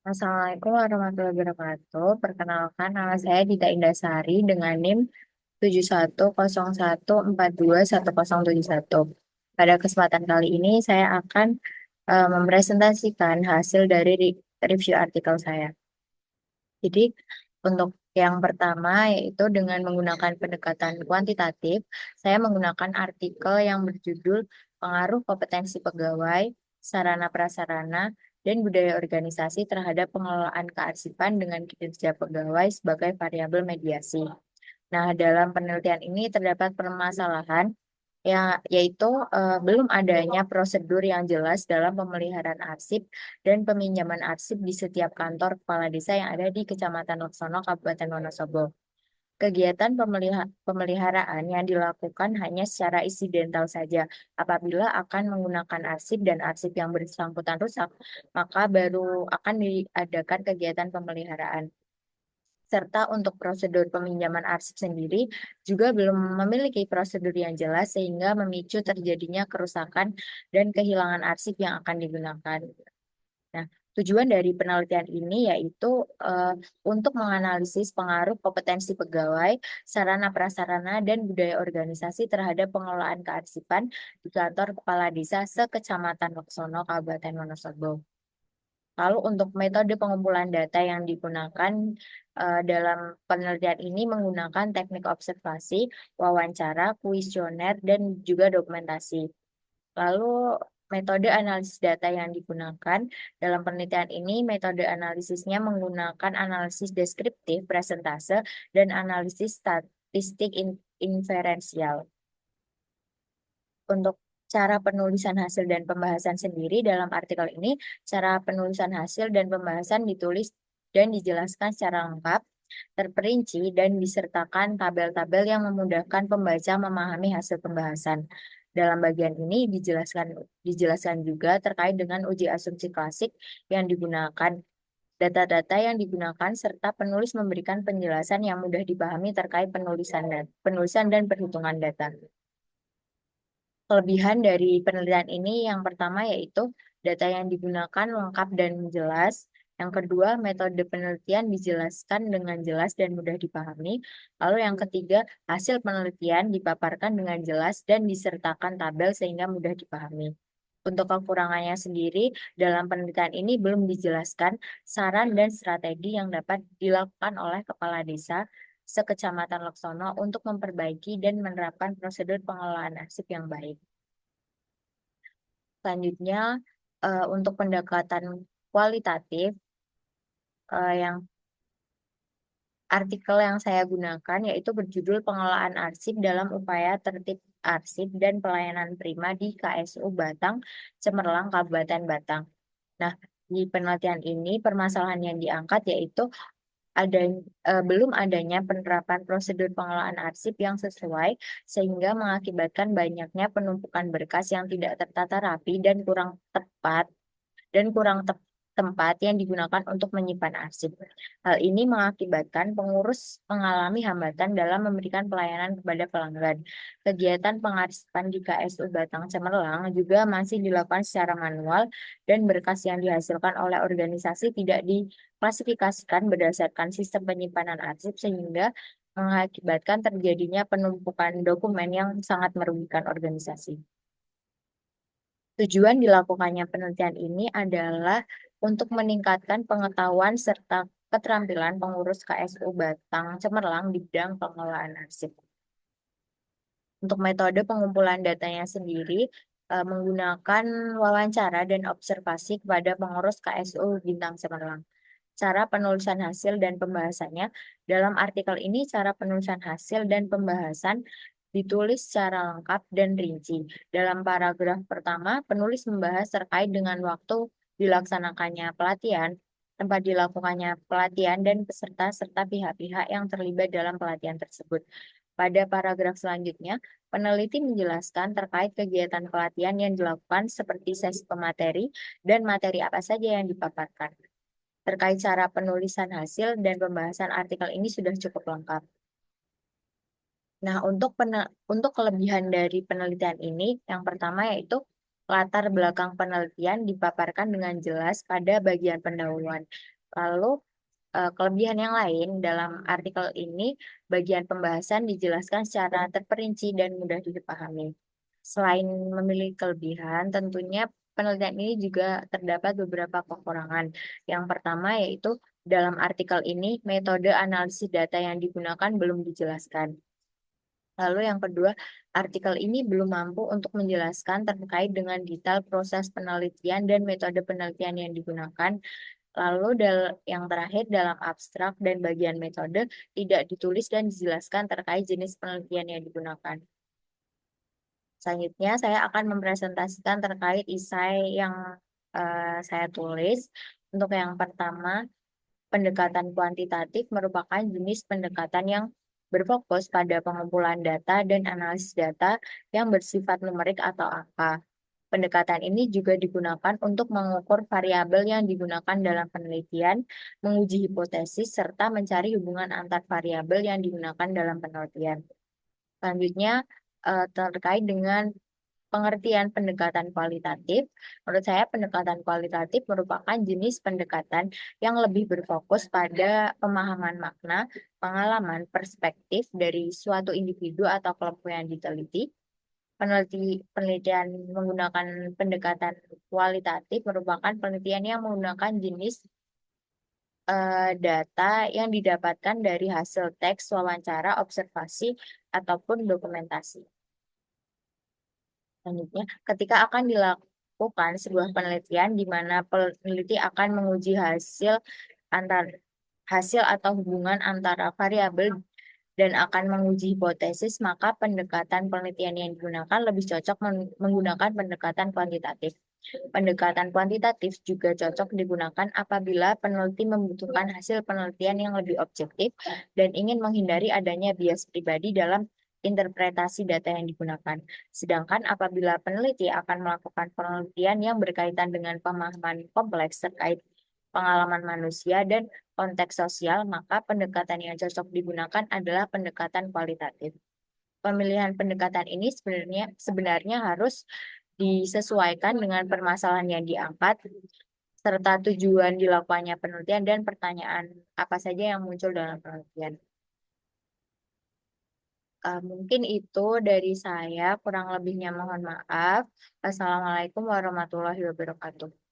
Assalamualaikum warahmatullahi wabarakatuh. Perkenalkan, nama saya Dita Indasari dengan NIM 7101421071. Pada kesempatan kali ini, saya akan mempresentasikan hasil dari review artikel saya. Jadi, untuk yang pertama yaitu dengan menggunakan pendekatan kuantitatif, saya menggunakan artikel yang berjudul Pengaruh Kompetensi Pegawai, Sarana Prasarana, dan Budaya Organisasi terhadap Pengelolaan Kearsipan dengan Kinerja Pegawai sebagai Variabel Mediasi. Nah, dalam penelitian ini terdapat permasalahan yaitu belum adanya prosedur yang jelas dalam pemeliharaan arsip dan peminjaman arsip di setiap kantor kepala desa yang ada di Kecamatan Laksono, Kabupaten Wonosobo. Kegiatan pemeliharaan yang dilakukan hanya secara insidental saja. Apabila akan menggunakan arsip dan arsip yang bersangkutan rusak, maka baru akan diadakan kegiatan pemeliharaan. Serta untuk prosedur peminjaman arsip sendiri juga belum memiliki prosedur yang jelas sehingga memicu terjadinya kerusakan dan kehilangan arsip yang akan digunakan. Nah, tujuan dari penelitian ini yaitu untuk menganalisis pengaruh kompetensi pegawai, sarana prasarana, dan budaya organisasi terhadap pengelolaan kearsipan di kantor kepala desa sekecamatan Laksono, Kabupaten Wonosobo. Lalu untuk metode pengumpulan data yang digunakan dalam penelitian ini menggunakan teknik observasi, wawancara, kuesioner, dan juga dokumentasi. Lalu metode analisis data yang digunakan dalam penelitian ini, metode analisisnya menggunakan analisis deskriptif, presentase, dan analisis statistik inferensial. Untuk cara penulisan hasil dan pembahasan sendiri dalam artikel ini, cara penulisan hasil dan pembahasan ditulis dan dijelaskan secara lengkap, terperinci, dan disertakan tabel-tabel yang memudahkan pembaca memahami hasil pembahasan. Dalam bagian ini dijelaskan juga terkait dengan uji asumsi klasik yang digunakan, data-data yang digunakan, serta penulis memberikan penjelasan yang mudah dipahami terkait penulisan dan perhitungan data. Kelebihan dari penelitian ini yang pertama yaitu data yang digunakan lengkap dan jelas. Yang kedua, metode penelitian dijelaskan dengan jelas dan mudah dipahami. Lalu yang ketiga, hasil penelitian dipaparkan dengan jelas dan disertakan tabel sehingga mudah dipahami. Untuk kekurangannya sendiri, dalam penelitian ini belum dijelaskan saran dan strategi yang dapat dilakukan oleh kepala desa sekecamatan Laksono untuk memperbaiki dan menerapkan prosedur pengelolaan arsip yang baik. Selanjutnya, untuk pendekatan kualitatif, yang artikel yang saya gunakan yaitu berjudul Pengelolaan Arsip dalam Upaya Tertib Arsip dan Pelayanan Prima di KSU Batang, Cemerlang, Kabupaten Batang. Nah, di penelitian ini permasalahan yang diangkat yaitu ada belum adanya penerapan prosedur pengelolaan arsip yang sesuai sehingga mengakibatkan banyaknya penumpukan berkas yang tidak tertata rapi dan kurang tempat yang digunakan untuk menyimpan arsip. Hal ini mengakibatkan pengurus mengalami hambatan dalam memberikan pelayanan kepada pelanggan. Kegiatan pengarsipan di KSU Batang Cemerlang juga masih dilakukan secara manual dan berkas yang dihasilkan oleh organisasi tidak diklasifikasikan berdasarkan sistem penyimpanan arsip sehingga mengakibatkan terjadinya penumpukan dokumen yang sangat merugikan organisasi. Tujuan dilakukannya penelitian ini adalah untuk meningkatkan pengetahuan serta keterampilan pengurus KSU Batang Cemerlang di bidang pengelolaan arsip. Untuk metode pengumpulan datanya sendiri menggunakan wawancara dan observasi kepada pengurus KSU Bintang Cemerlang. Cara penulisan hasil dan pembahasannya dalam artikel ini cara penulisan hasil dan pembahasan ditulis secara lengkap dan rinci. Dalam paragraf pertama, penulis membahas terkait dengan waktu dilaksanakannya pelatihan, tempat dilakukannya pelatihan, dan peserta serta pihak-pihak yang terlibat dalam pelatihan tersebut. Pada paragraf selanjutnya, peneliti menjelaskan terkait kegiatan pelatihan yang dilakukan seperti sesi pemateri dan materi apa saja yang dipaparkan. Terkait cara penulisan hasil dan pembahasan artikel ini sudah cukup lengkap. Nah, untuk kelebihan dari penelitian ini, yang pertama yaitu latar belakang penelitian dipaparkan dengan jelas pada bagian pendahuluan. Lalu kelebihan yang lain dalam artikel ini, bagian pembahasan dijelaskan secara terperinci dan mudah dipahami. Selain memiliki kelebihan, tentunya penelitian ini juga terdapat beberapa kekurangan. Yang pertama yaitu dalam artikel ini metode analisis data yang digunakan belum dijelaskan. Lalu yang kedua, artikel ini belum mampu untuk menjelaskan terkait dengan detail proses penelitian dan metode penelitian yang digunakan. Lalu yang terakhir dalam abstrak dan bagian metode tidak ditulis dan dijelaskan terkait jenis penelitian yang digunakan. Selanjutnya saya akan mempresentasikan terkait esai yang saya tulis. Untuk yang pertama, pendekatan kuantitatif merupakan jenis pendekatan yang berfokus pada pengumpulan data dan analisis data yang bersifat numerik atau angka. Pendekatan ini juga digunakan untuk mengukur variabel yang digunakan dalam penelitian, menguji hipotesis, serta mencari hubungan antar variabel yang digunakan dalam penelitian. Selanjutnya, terkait dengan pengertian pendekatan kualitatif, menurut saya pendekatan kualitatif merupakan jenis pendekatan yang lebih berfokus pada pemahaman makna, pengalaman, perspektif dari suatu individu atau kelompok yang diteliti. Penelitian menggunakan pendekatan kualitatif merupakan penelitian yang menggunakan jenis data yang didapatkan dari hasil teks, wawancara, observasi, ataupun dokumentasi. Selanjutnya, ketika akan dilakukan sebuah penelitian di mana peneliti akan menguji antar hasil atau hubungan antara variabel dan akan menguji hipotesis, maka pendekatan penelitian yang digunakan lebih cocok menggunakan pendekatan kuantitatif. Pendekatan kuantitatif juga cocok digunakan apabila peneliti membutuhkan hasil penelitian yang lebih objektif dan ingin menghindari adanya bias pribadi dalam interpretasi data yang digunakan. Sedangkan apabila peneliti akan melakukan penelitian yang berkaitan dengan pemahaman kompleks terkait pengalaman manusia dan konteks sosial, maka pendekatan yang cocok digunakan adalah pendekatan kualitatif. Pemilihan pendekatan ini sebenarnya harus disesuaikan dengan permasalahan yang diangkat, serta tujuan dilakukannya penelitian dan pertanyaan apa saja yang muncul dalam penelitian. Mungkin itu dari saya, kurang lebihnya mohon maaf. Assalamualaikum warahmatullahi wabarakatuh.